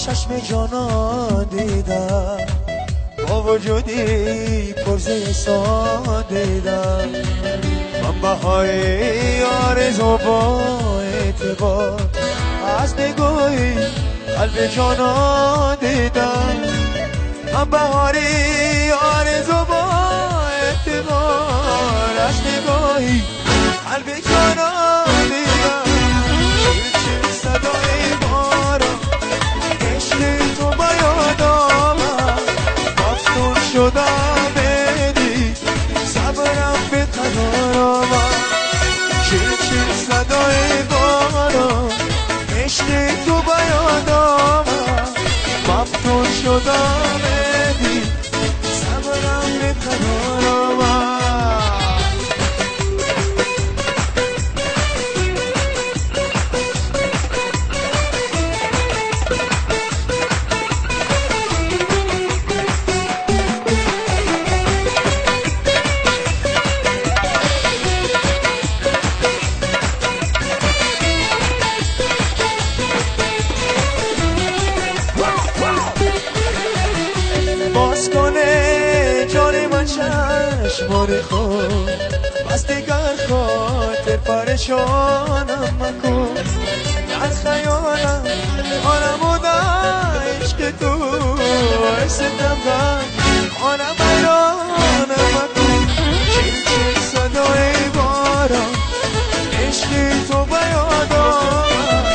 چشم جانا دیدم با وجودی پرزه سا دیدم من بهای آرزو با اعتبار از نگاهی قلب جانا دیدم من بهاری آرزو با اعتبار از نگاهی قلب جانا دیدم چیل صدای باران تو با یاد آمد مفتون شدم بدی صبرم به قرار آمد چیل صدای باران عشق تو با یاد آمد مفتون شدم بدی صبرم به قرار آمد باز کنه جان من چشمان خود بس دیگر خاطر پریشانم مکن از خیالم آنم و در عشق تو ستم غم آنم ایرانم مکن چیل صدای باران عشق تو بیاد آمد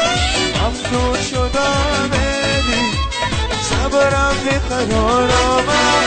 افسون شدم بدی صبرم به قرار آمد